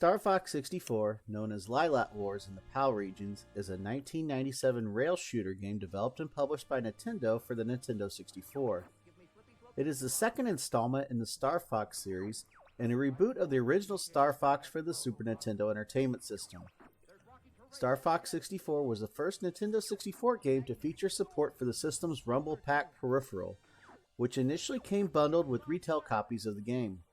Star Fox 64, known as Lylat Wars in the PAL regions, is a 1997 rail shooter game developed and published by Nintendo for the Nintendo 64. It is the second installment in the Star Fox series and a reboot of the original Star Fox for the Super Nintendo Entertainment System. Star Fox 64 was the first Nintendo 64 game to feature support for the system's Rumble Pack peripheral, which initially came bundled with retail copies of the game.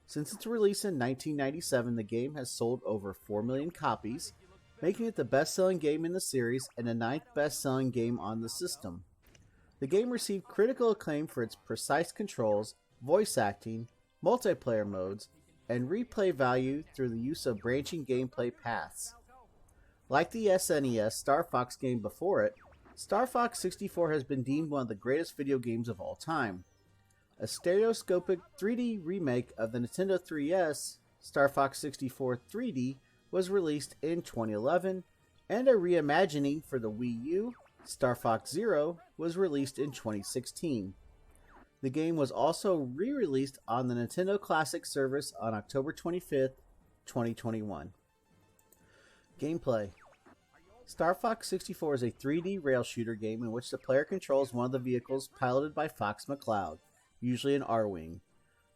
Since its release in 1997, the game has sold over 4 million copies, making it the best-selling game in the series and the 9th best-selling game on the system. The game received critical acclaim for its precise controls, voice acting, multiplayer modes, and replay value through the use of branching gameplay paths. Like the SNES Star Fox game before it, Star Fox 64 has been deemed one of the greatest video games of all time. A stereoscopic 3D remake of the Nintendo 3DS, Star Fox 64 3D, was released in 2011, and a reimagining for the Wii U, Star Fox Zero, was released in 2016. The game was also re-released on the Nintendo Classic service on October 25th, 2021. Gameplay. Star Fox 64 is a 3D rail shooter game in which the player controls one of the vehicles piloted by Fox McCloud, usually an R-Wing.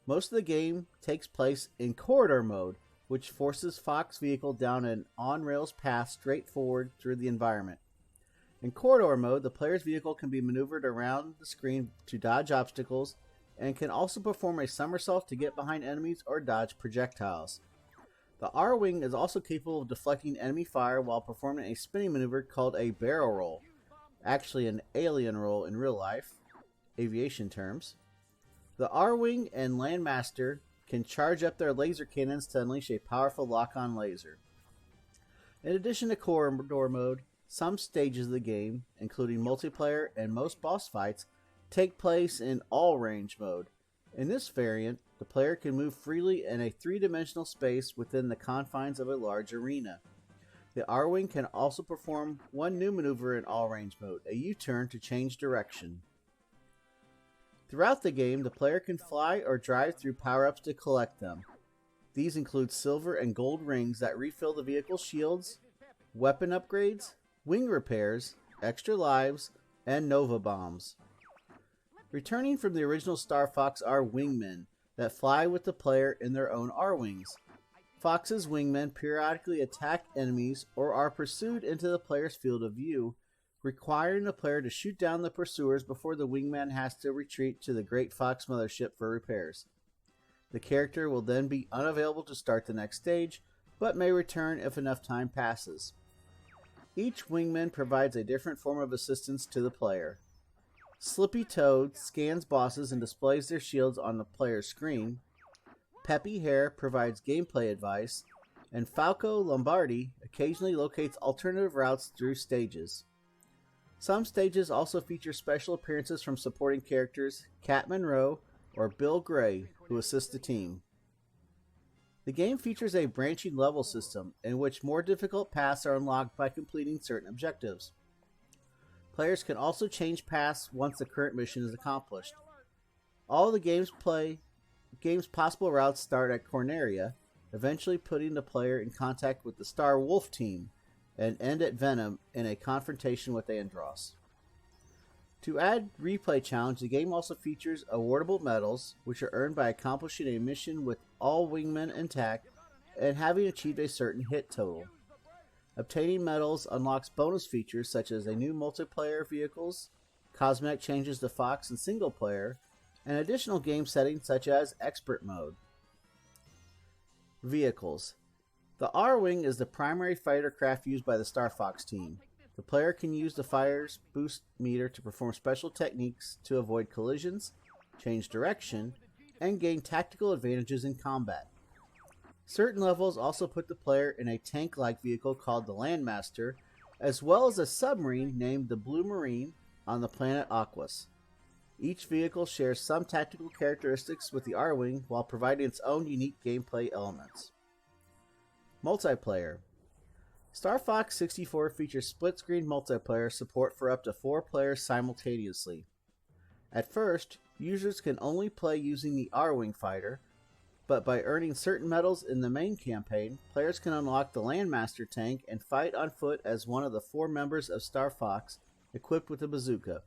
Most of the game takes place in corridor mode, which forces Fox vehicle down an on-rails path straight forward through the environment. In corridor mode, the player's vehicle can be maneuvered around the screen to dodge obstacles, and can also perform a somersault to get behind enemies or dodge projectiles. The R-Wing is also capable of deflecting enemy fire while performing a spinning maneuver called a barrel roll, actually an alien roll in real life, aviation terms. The R-Wing and Landmaster can charge up their laser cannons to unleash a powerful lock-on laser. In addition to corridor mode, some stages of the game, including multiplayer and most boss fights, take place in all-range mode. In this variant, the player can move freely in a three-dimensional space within the confines of a large arena. The R-Wing can also perform one new maneuver in all-range mode, a U-turn to change direction. Throughout the game, the player can fly or drive through power-ups to collect them. These include silver and gold rings that refill the vehicle's shields, weapon upgrades, wing repairs, extra lives, and Nova Bombs. Returning from the original Star Fox are wingmen that fly with the player in their own R-Wings. Fox's wingmen periodically attack enemies or are pursued into the player's field of view, requiring the player to shoot down the pursuers before the wingman has to retreat to the Great Fox Mothership for repairs. The character will then be unavailable to start the next stage, but may return if enough time passes. Each wingman provides a different form of assistance to the player. Slippy Toad scans bosses and displays their shields on the player's screen. Peppy Hare provides gameplay advice, and Falco Lombardi occasionally locates alternative routes through stages. Some stages also feature special appearances from supporting characters Cat Monroe or Bill Gray, who assist the team. The game features a branching level system in which more difficult paths are unlocked by completing certain objectives. Players can also change paths once the current mission is accomplished. All the game's possible routes start at Corneria, eventually putting the player in contact with the Star Wolf team, and end at Venom in a confrontation with Andross. To add replay challenge, the game also features awardable medals, which are earned by accomplishing a mission with all wingmen intact and having achieved a certain hit total. Obtaining medals unlocks bonus features such as a new multiplayer vehicles, cosmetic changes to Fox and single player, and additional game settings such as expert mode. Vehicles. The R-Wing is the primary fighter craft used by the Star Fox team. The player can use the fire's boost meter to perform special techniques to avoid collisions, change direction, and gain tactical advantages in combat. Certain levels also put the player in a tank-like vehicle called the Landmaster, as well as a submarine named the Blue Marine on the planet Aquas. Each vehicle shares some tactical characteristics with the R-Wing while providing its own unique gameplay elements. Multiplayer. Star Fox 64 features split-screen multiplayer support for up to 4 players simultaneously. At first, users can only play using the R-Wing fighter, but by earning certain medals in the main campaign, players can unlock the Landmaster tank and fight on foot as one of the 4 members of Star Fox equipped with a bazooka.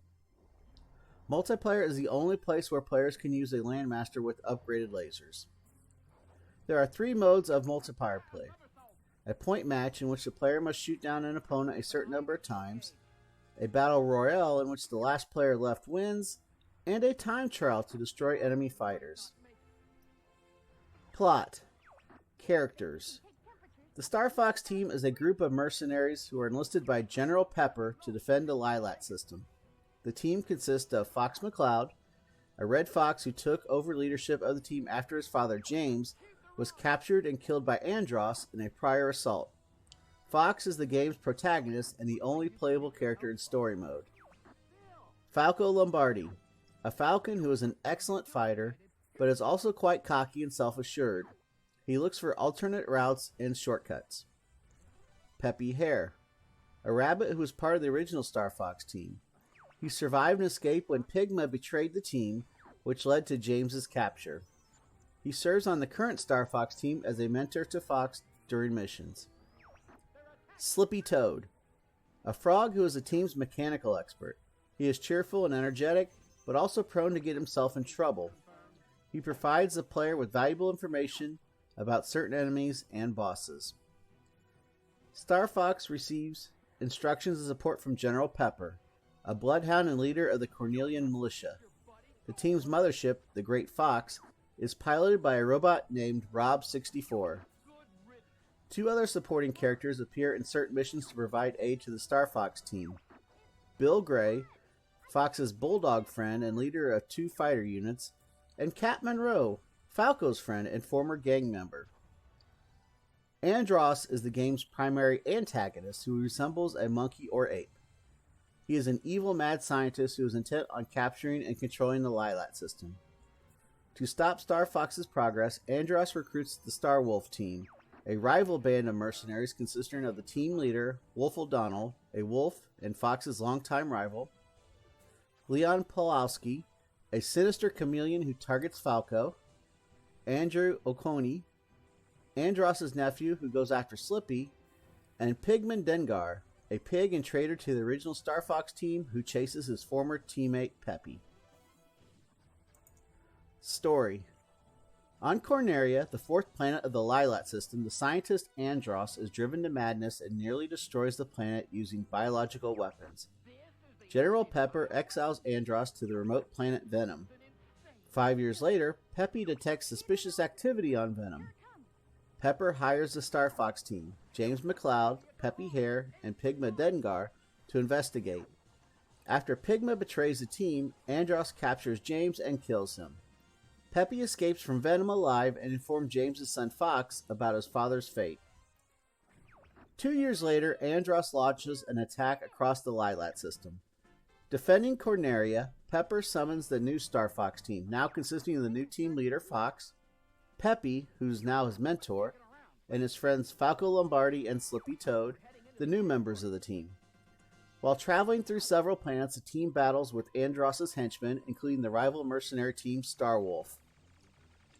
Multiplayer is the only place where players can use a Landmaster with upgraded lasers. There are 3 modes of multiplayer play. A point match in which the player must shoot down an opponent a certain number of times, a battle royale in which the last player left wins, and a time trial to destroy enemy fighters. Plot. Characters. The Star Fox team is a group of mercenaries who are enlisted by General Pepper to defend the Lylat system. The team consists of Fox McCloud, a red fox who took over leadership of the team after his father, James, was captured and killed by Andross in a prior assault. Fox is the game's protagonist and the only playable character in story mode. Falco Lombardi, a falcon who is an excellent fighter, but is also quite cocky and self-assured. He looks for alternate routes and shortcuts. Peppy Hare, a rabbit who was part of the original Star Fox team. He survived an escape when Pigma betrayed the team, which led to James's capture. He serves on the current Star Fox team as a mentor to Fox during missions. Slippy Toad, a frog who is the team's mechanical expert. He is cheerful and energetic, but also prone to get himself in trouble. He provides the player with valuable information about certain enemies and bosses. Star Fox receives instructions and support from General Pepper, a bloodhound and leader of the Cornelian militia. The team's mothership, the Great Fox, is piloted by a robot named Rob-64. 2 other supporting characters appear in certain missions to provide aid to the Star Fox team. Bill Gray, Fox's bulldog friend and leader of 2 fighter units, and Cat Monroe, Falco's friend and former gang member. Andross is the game's primary antagonist who resembles a monkey or ape. He is an evil mad scientist who is intent on capturing and controlling the Lylat system. To stop Star Fox's progress, Andross recruits the Star Wolf team, a rival band of mercenaries consisting of the team leader, Wolf O'Donnell, a wolf and Fox's longtime rival, Leon Pawlowski, a sinister chameleon who targets Falco, Andrew Oconee, Andross's nephew who goes after Slippy, and Pigman Dengar, a pig and traitor to the original Star Fox team who chases his former teammate Peppy. Story. On Corneria, the 4th planet of the Lylat system, the scientist Andross is driven to madness and nearly destroys the planet using biological weapons. General Pepper exiles Andross to the remote planet Venom. 5 years later, Peppy detects suspicious activity on Venom. Pepper hires the Star Fox team, James McCloud, Peppy Hare, and Pigma Dengar, to investigate. After Pigma betrays the team, Andross captures James and kills him. Peppy escapes from Venom alive and informs James' son Fox about his father's fate. 2 years later, Andross launches an attack across the Lylat system. Defending Corneria, Pepper summons the new Star Fox team, now consisting of the new team leader, Fox, Peppy, who's now his mentor, and his friends Falco Lombardi and Slippy Toad, the new members of the team. While traveling through several planets, the team battles with Andross's henchmen, including the rival mercenary team Star Wolf.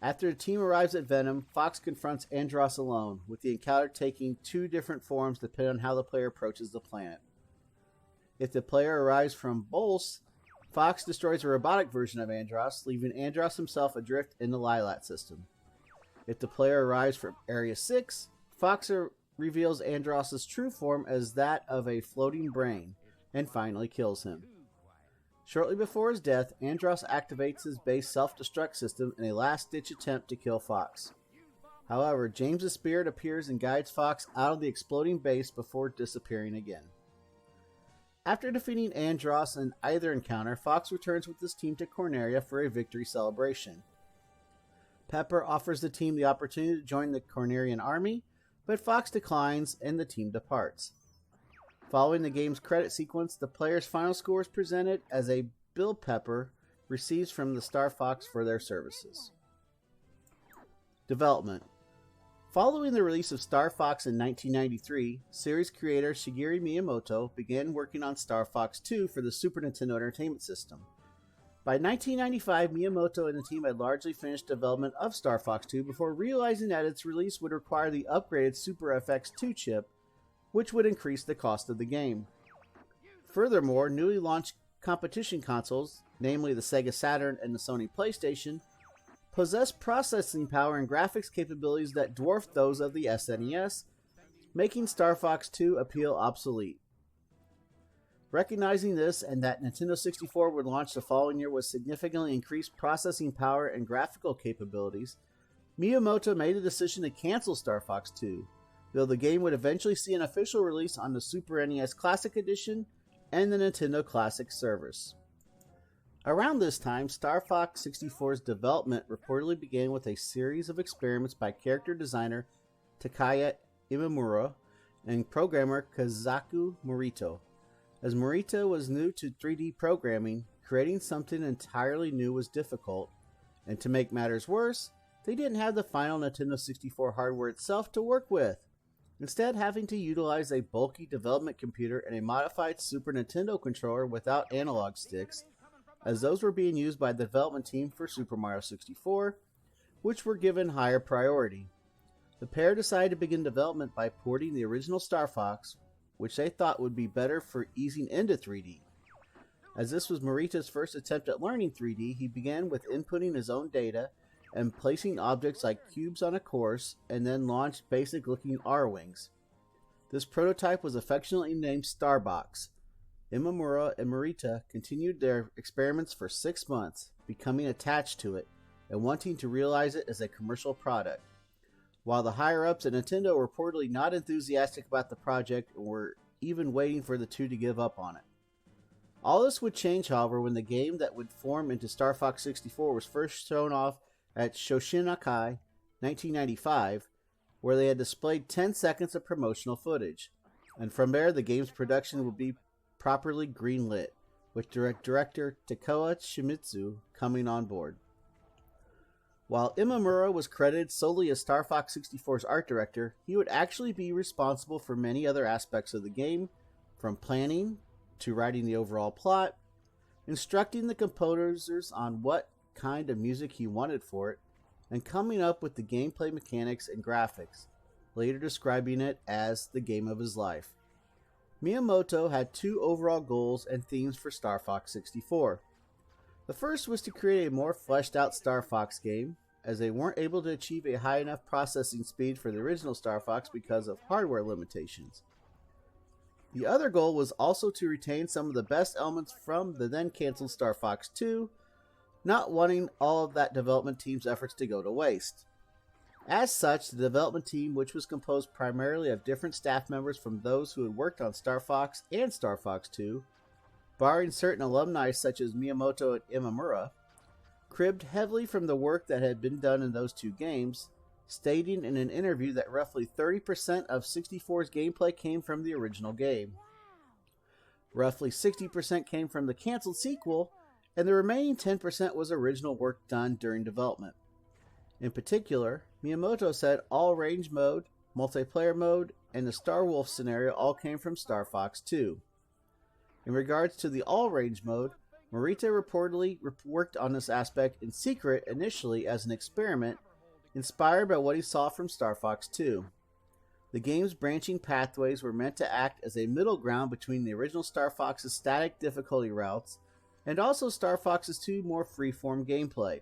After the team arrives at Venom, Fox confronts Andross alone, with the encounter taking 2 different forms depending on how the player approaches the planet. If the player arrives from Bolse, Fox destroys a robotic version of Andross, leaving Andross himself adrift in the Lylat system. If the player arrives from Area 6, Fox reveals Andross's true form as that of a floating brain, and finally kills him. Shortly before his death, Andross activates his base self-destruct system in a last-ditch attempt to kill Fox. However, James's spirit appears and guides Fox out of the exploding base before disappearing again. After defeating Andross in either encounter, Fox returns with his team to Corneria for a victory celebration. Pepper offers the team the opportunity to join the Cornerian army, but Fox declines and the team departs. Following the game's credit sequence, the player's final score is presented as a bill Pepper receives from the Star Fox for their services. Development. Following the release of Star Fox in 1993, series creator Shigeru Miyamoto began working on Star Fox 2 for the Super Nintendo Entertainment System. By 1995, Miyamoto and the team had largely finished development of Star Fox 2 before realizing that its release would require the upgraded Super FX2 chip, which would increase the cost of the game. Furthermore, newly launched competition consoles, namely the Sega Saturn and the Sony PlayStation, possessed processing power and graphics capabilities that dwarfed those of the SNES, making Star Fox 2 appeal obsolete. Recognizing this and that Nintendo 64 would launch the following year with significantly increased processing power and graphical capabilities, Miyamoto made the decision to cancel Star Fox 2, though the game would eventually see an official release on the Super NES Classic Edition and the Nintendo Classic service. Around this time, Star Fox 64's development reportedly began with a series of experiments by character designer Takaya Imamura and programmer Kazaku Morito. As Morita was new to 3D programming, creating something entirely new was difficult, and to make matters worse, they didn't have the final Nintendo 64 hardware itself to work with, instead having to utilize a bulky development computer and a modified Super Nintendo controller without analog sticks, as those were being used by the development team for Super Mario 64, which were given higher priority. The pair decided to begin development by porting the original Star Fox, which they thought would be better for easing into 3D. As this was Morita's first attempt at learning 3D, he began with inputting his own data and placing objects like cubes on a course, and then launched basic-looking R-Wings. This prototype was affectionately named Starbox. Imamura and Morita continued their experiments for 6 months, becoming attached to it and wanting to realize it as a commercial product. While the higher-ups at Nintendo were reportedly not enthusiastic about the project and were even waiting for the two to give up on it. All this would change, however, when the game that would form into Star Fox 64 was first shown off at Shoshinkai 1995, where they had displayed 10 seconds of promotional footage. And from there, the game's production would be properly greenlit, with director Takao Shimizu coming on board. While Imamura was credited solely as Star Fox 64's art director, he would actually be responsible for many other aspects of the game, from planning to writing the overall plot, instructing the composers on what kind of music he wanted for it, and coming up with the gameplay mechanics and graphics, later describing it as the game of his life. Miyamoto had two overall goals and themes for Star Fox 64. The first was to create a more fleshed out Star Fox game, as they weren't able to achieve a high enough processing speed for the original Star Fox because of hardware limitations. The other goal was also to retain some of the best elements from the then cancelled Star Fox 2, not wanting all of that development team's efforts to go to waste. As such, the development team, which was composed primarily of different staff members from those who had worked on Star Fox and Star Fox 2, barring certain alumni such as Miyamoto and Imamura, cribbed heavily from the work that had been done in those two games, stating in an interview that roughly 30% of 64's gameplay came from the original game. Roughly 60% came from the cancelled sequel, and the remaining 10% was original work done during development. In particular, Miyamoto said all range mode, multiplayer mode, and the Star Wolf scenario all came from Star Fox 2. In regards to the all range mode, Morita reportedly worked on this aspect in secret initially as an experiment, inspired by what he saw from Star Fox 2. The game's branching pathways were meant to act as a middle ground between the original Star Fox's static difficulty routes and also Star Fox's 2 more freeform gameplay.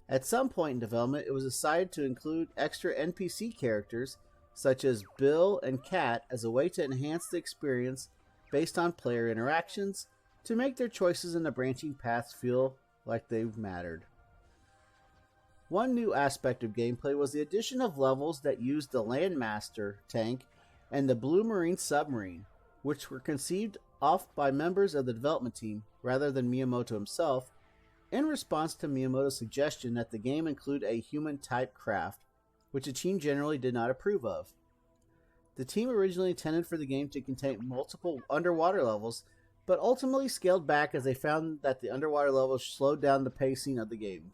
At some point in development, it was decided to include extra NPC characters such as Bill and Kat as a way to enhance the experience based on player interactions, to make their choices in the branching paths feel like they mattered. One new aspect of gameplay was the addition of levels that used the Landmaster tank and the Blue Marine submarine, which were conceived off by members of the development team rather than Miyamoto himself, in response to Miyamoto's suggestion that the game include a human-type craft, which the team generally did not approve of. The team originally intended for the game to contain multiple underwater levels, but ultimately scaled back as they found that the underwater levels slowed down the pacing of the game.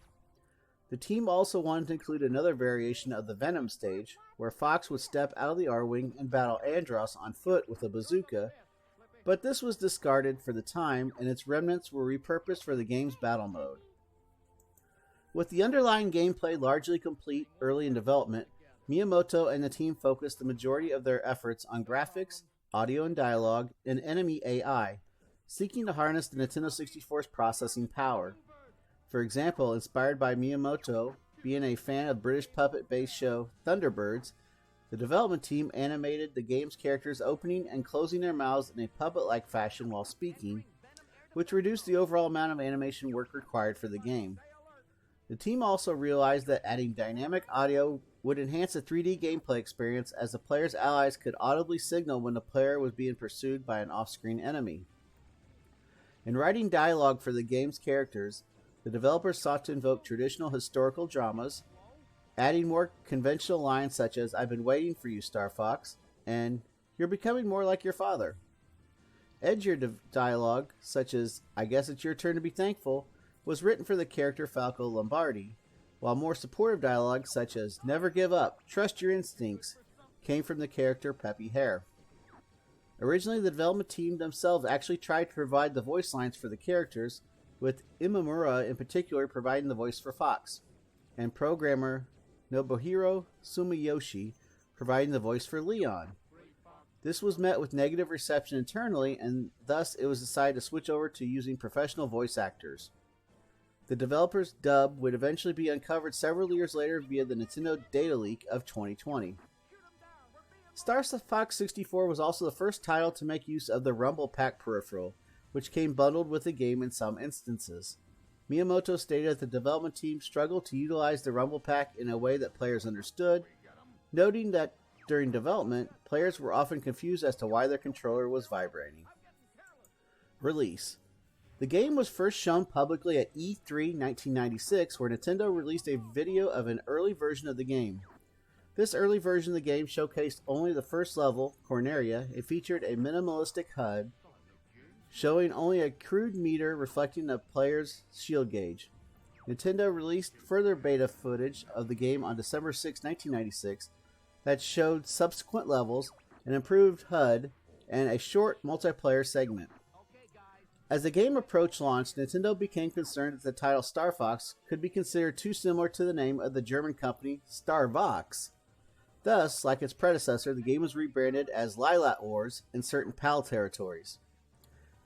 The team also wanted to include another variation of the Venom stage, where Fox would step out of the R-Wing and battle Andross on foot with a bazooka, but this was discarded for the time and its remnants were repurposed for the game's battle mode. With the underlying gameplay largely complete early in development, Miyamoto and the team focused the majority of their efforts on graphics, audio and dialogue, and enemy AI, seeking to harness the Nintendo 64's processing power. For example, inspired by Miyamoto being a fan of British puppet-based show Thunderbirds, the development team animated the game's characters opening and closing their mouths in a puppet-like fashion while speaking, which reduced the overall amount of animation work required for the game. The team also realized that adding dynamic audio would enhance the 3D gameplay experience, as the player's allies could audibly signal when the player was being pursued by an off-screen enemy. In writing dialogue for the game's characters, the developers sought to invoke traditional historical dramas, adding more conventional lines such as "I've been waiting for you, Star Fox," and "You're becoming more like your father." Edgier dialogue, such as "I guess it's your turn to be thankful," was written for the character Falco Lombardi, while more supportive dialogue such as "Never give up, trust your instincts," came from the character Peppy Hare. Originally, the development team themselves actually tried to provide the voice lines for the characters, with Imamura in particular providing the voice for Fox, and programmer Nobuhiro Sumiyoshi providing the voice for Leon. This was met with negative reception internally, and thus it was decided to switch over to using professional voice actors. The developer's dub would eventually be uncovered several years later via the Nintendo data leak of 2020. Star Fox 64 was also the first title to make use of the Rumble Pack peripheral, which came bundled with the game in some instances. Miyamoto stated that the development team struggled to utilize the Rumble Pack in a way that players understood, noting that during development, players were often confused as to why their controller was vibrating. Release. The game was first shown publicly at E3 1996, where Nintendo released a video of an early version of the game. This early version of the game showcased only the first level, Corneria. It featured a minimalistic HUD, showing only a crude meter reflecting the player's shield gauge. Nintendo released further beta footage of the game on December 6, 1996, that showed subsequent levels, an improved HUD, and a short multiplayer segment. As the game approached launch, Nintendo became concerned that the title Star Fox could be considered too similar to the name of the German company Starvox. Thus, like its predecessor, the game was rebranded as Lylat Wars in certain PAL territories.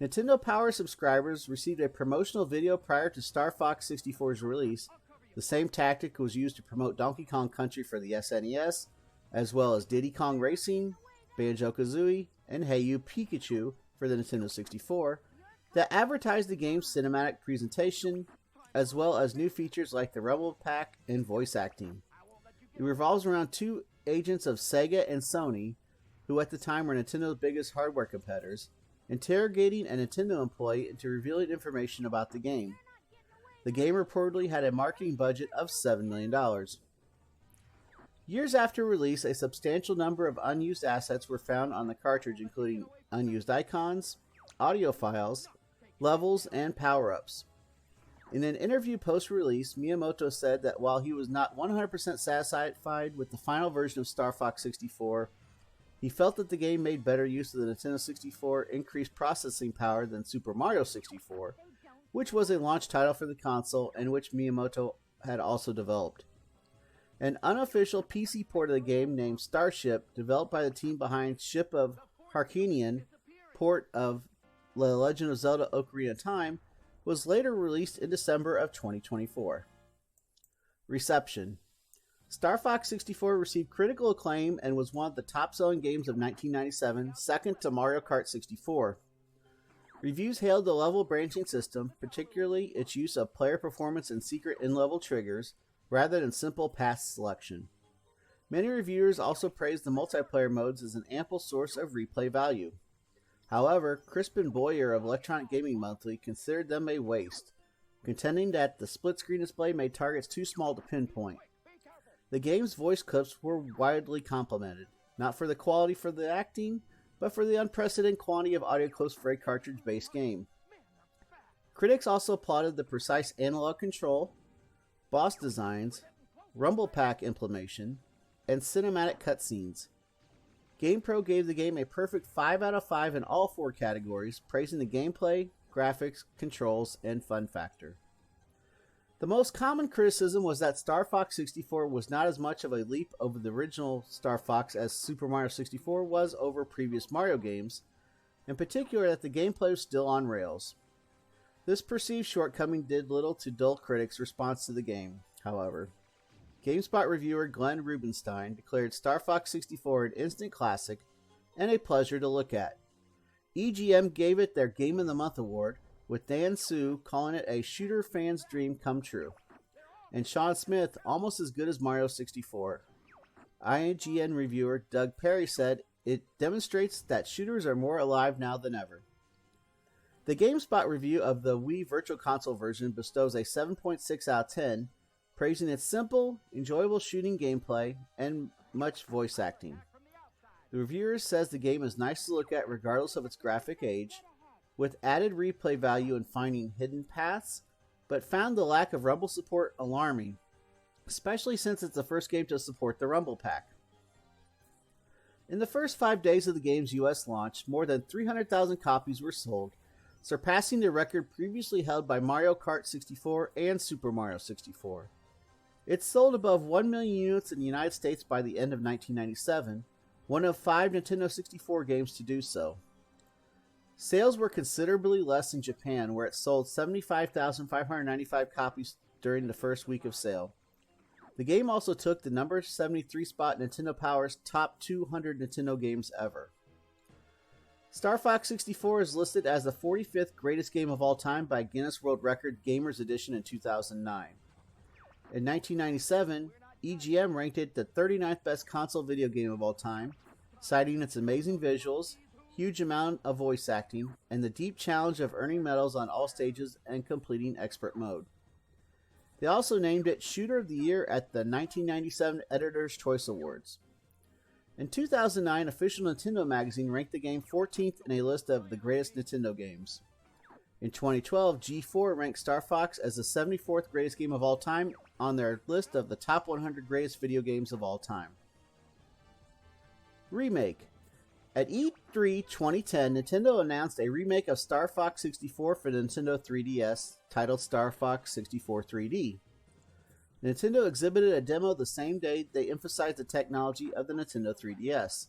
Nintendo Power subscribers received a promotional video prior to Star Fox 64's release. The same tactic was used to promote Donkey Kong Country for the SNES, as well as Diddy Kong Racing, Banjo-Kazooie, and Hey You Pikachu for the Nintendo 64, that advertised the game's cinematic presentation, as well as new features like the Rumble Pack and voice acting. It revolves around two agents of Sega and Sony, who at the time were Nintendo's biggest hardware competitors, interrogating a Nintendo employee into revealing information about the game. The game reportedly had a marketing budget of $7 million. Years after release, a substantial number of unused assets were found on the cartridge, including unused icons, audio files, levels, and power-ups. In an interview post-release, Miyamoto said that while he was not 100% satisfied with the final version of Star Fox 64, he felt that the game made better use of the Nintendo 64 increased processing power than Super Mario 64, which was a launch title for the console and which Miyamoto had also developed. An unofficial PC port of the game named Starship, developed by the team behind Ship of Harkinian, port of The Legend of Zelda Ocarina of Time, was later released in December of 2024. Reception. Star Fox 64 received critical acclaim and was one of the top-selling games of 1997, second to Mario Kart 64. Reviews hailed the level branching system, particularly its use of player performance and secret in-level triggers, rather than simple path selection. Many reviewers also praised the multiplayer modes as an ample source of replay value. However, Crispin Boyer of Electronic Gaming Monthly considered them a waste, contending that the split-screen display made targets too small to pinpoint. The game's voice clips were widely complimented, not for the quality for the acting, but for the unprecedented quantity of audio clips for a cartridge-based game. Critics also applauded the precise analog control, boss designs, Rumble Pack implementation, and cinematic cutscenes. GamePro gave the game a perfect 5 out of 5 in all 4 categories, praising the gameplay, graphics, controls, and fun factor. The most common criticism was that Star Fox 64 was not as much of a leap over the original Star Fox as Super Mario 64 was over previous Mario games, in particular that the gameplay was still on rails. This perceived shortcoming did little to dull critics' response to the game, however. GameSpot reviewer Glenn Rubenstein declared Star Fox 64 an instant classic and a pleasure to look at. EGM gave it their Game of the Month award, with Dan Su calling it a shooter fan's dream come true, and Sean Smith almost as good as Mario 64. IGN reviewer Doug Perry said, "It demonstrates that shooters are more alive now than ever." The GameSpot review of the Wii Virtual Console version bestows a 7.6 out of 10, praising its simple, enjoyable shooting gameplay and much voice acting. The reviewer says the game is nice to look at regardless of its graphic age, with added replay value in finding hidden paths, but found the lack of Rumble support alarming, especially since it's the first game to support the Rumble Pack. In the first 5 days of the game's US launch, more than 300,000 copies were sold, surpassing the record previously held by Mario Kart 64 and Super Mario 64. It sold above 1 million units in the United States by the end of 1997, one of 5 Nintendo 64 games to do so. Sales were considerably less in Japan, where it sold 75,595 copies during the first week of sale. The game also took the number 73 spot in Nintendo Power's top 200 Nintendo games ever. Star Fox 64 is listed as the 45th greatest game of all time by Guinness World Record Gamers Edition in 2009. In 1997, EGM ranked it the 39th best console video game of all time, citing its amazing visuals, huge amount of voice acting, and the deep challenge of earning medals on all stages and completing expert mode. They also named it Shooter of the Year at the 1997 Editor's Choice Awards. In 2009, Official Nintendo magazine ranked the game 14th in a list of the greatest Nintendo games. In 2012, G4 ranked Star Fox as the 74th greatest game of all time on their list of the top 100 greatest video games of all time. Remake. At E3 2010, Nintendo announced a remake of Star Fox 64 for the Nintendo 3DS, titled Star Fox 64 3D. Nintendo exhibited a demo the same day they emphasized the technology of the Nintendo 3DS.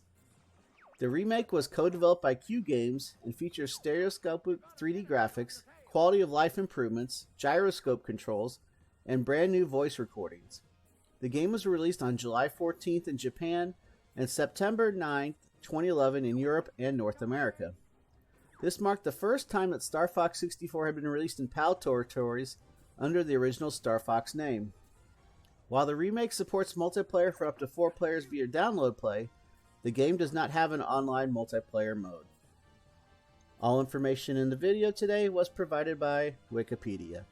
The remake was co-developed by Q Games and features stereoscopic 3D graphics, quality of life improvements, gyroscope controls, and brand new voice recordings. The game was released on July 14th in Japan and September 9th, 2011 in Europe and North America. This marked the first time that Star Fox 64 had been released in PAL territories under the original Star Fox name. While the remake supports multiplayer for up to 4 players via download play, the game does not have an online multiplayer mode. All information in the video today was provided by Wikipedia.